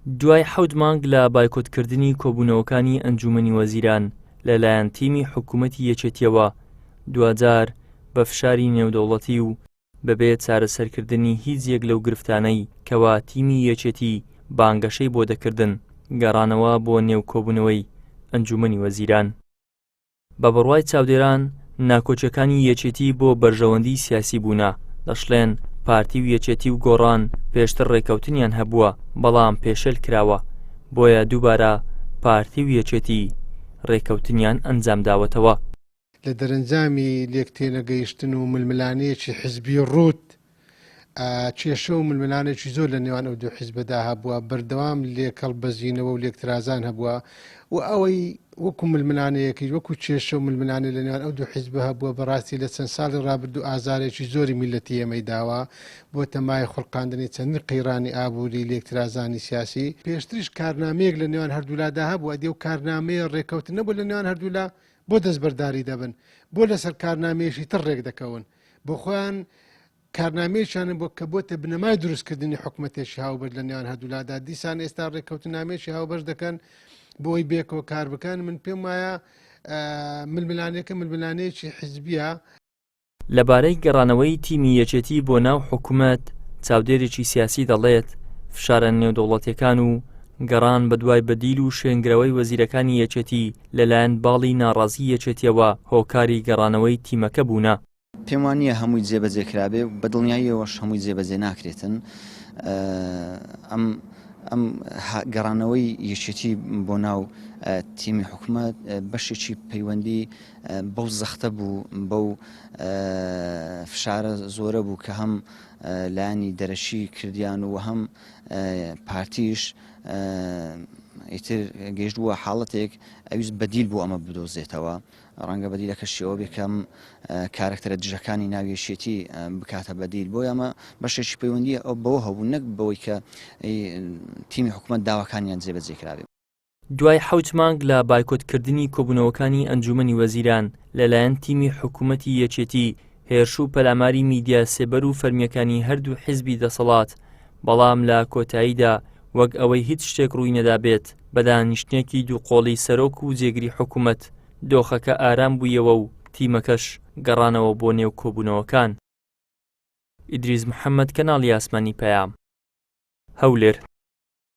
دوای 7 مانگ لە بایکۆتکردنی کۆبوونەوەکانی ئەنجومەنی وەزیران لەلایەن تیمی حکوومەتی یەکێتیەوە، دوجار بە فشاری نێودەوڵەتی و بەبێ چارەسەرکردنی هیچ یەک لەو گرفتانەی کەوا تیمی یەکێتی بانگەشەی بۆ دەکردن گەڕانەوە بۆ نێو کۆبوونەوەی ئەنجومەنی وەزیران. بە بڕوای چاودێران، ناکۆچیەکانی یەکێتی بۆ بەرژەوەندی سیاسی بوونە، دەشڵێن پارتی و یەکێتی و گۆڕان پێشتر ڕێکەوتنیان هەبووە بەڵام پێشێل کراوە، بۆیە دووبارە پارتی و یەکێتی ڕێکەوتنیان ئەنجام داوەتەوە. لە دەرەنجامی لێکتێنەگەیشتن و ململانەیەکی حزبی ڕوت کێشە و ململانێکی زۆر لە نێوان ئەو دوو حیزبەدا هەبووە، بەردەوام لێکەڵبەزینەوە و لێکترازان هەبووە و ئەوەی وەکو ململانەیەکی وەکو کێشە و ململانێ لە نێوان ئەو دوو حیزبە هەبووە. بەڕاستی لە چەند ساڵی ڕابردوو ئازارێکی زۆری میلەتی ئێمەی داوە بۆ تەمای خوڵقاندنی چەندین قەیڕانی ئابووری لێکترازانی سیاسی. پێشتریش کارنامەیەک لە نێوان هەردوولادا هەبووە، ئەدێ و کارنامەیە ڕێکەوتن نەبوو لە نێوان هەردوولا بۆ دەستبەرداری دەبن، بۆ لەسەر کارنامەیەشی تر ڕێک دەکەون، بۆ خۆیان کارنامەیەشانن بۆ کە بۆتە بنەمای دروستکردنی حکوومەتێکی هاوبەر لە نێوان هەردوولادا. دیسان ئێستا ڕێکەوتنامێکی هاوبەش دەکەن بۆی بێکەوە کار بکەن. من پێم وایە ململانەکە ململانەیەکی حیزبیە. لەبارەی گەڕانەوەی تیمی یەکێتی بۆ ناو حکوومەت، چاودێرێکی سیاسی دەڵێت فشارە نێودەوڵەتیەکان و گەڕان بە دوای بەدیل و شوێنگرەوەی وەزیرەکانی یەکێتی لەلایەن باڵی ناڕازی یەکێتیەوە هۆکاری گەڕانەوەی تیمەکە بوونە. پێم وانییە هەمووی جێبەجێکرابێ، بە دڵنیاییەوەش هەمووی جێبەجێ ناکرێتن. ئەم گەڕانەوەی یەکێتی بۆ ناو تیمی حکوومەت بەشێکی پەیوەندی بەو زەختە بوو، بەو فشارە زۆرە بوو کە هەم لایانی دەرەشی کردیان و هەم پارتیش ئیتر گەیشتووە حاڵەتێک ئەویست بەدیل بوو ئەمە بدۆزێتەوە. ڕەنگە بەدیلەکەشی ئەوە بێکەم کارکتەرە دژەکانی ناویێشێتی بکاتە بەدیل، بۆ ئەمە بەشێکی پەیوەندیە ئەو بەوە هەبوو، نەک بەوەی کە تیمی حکوومەت داواکانیان جێبەجێکراوێت. دوای 7 مانگ لە بایکۆتکردنی کۆبوونەوەکانی ئەنجومەنی وەزیران لەلایەن تیمی حکوومەتی یەکێتی، هێرشوو پەلاماری میدیا سێبەر و فەرمیەکانی هەردوو حیزبی دەسەڵات، بەڵام لە کۆتاییدا وەک ئەوەی هیچ شتێک ڕووی نەدابێت بە دانیشتنێکی دووقۆڵی سەرۆک و جێگری حکوومەت، دۆخەکە ئارام بوویەوە و تیمەکەش گەڕانەوە بۆ نێو کۆبوونەوەکان. ئیدریس محەممەد، کەناڵی ئاسمانی پەیام، هەولێر.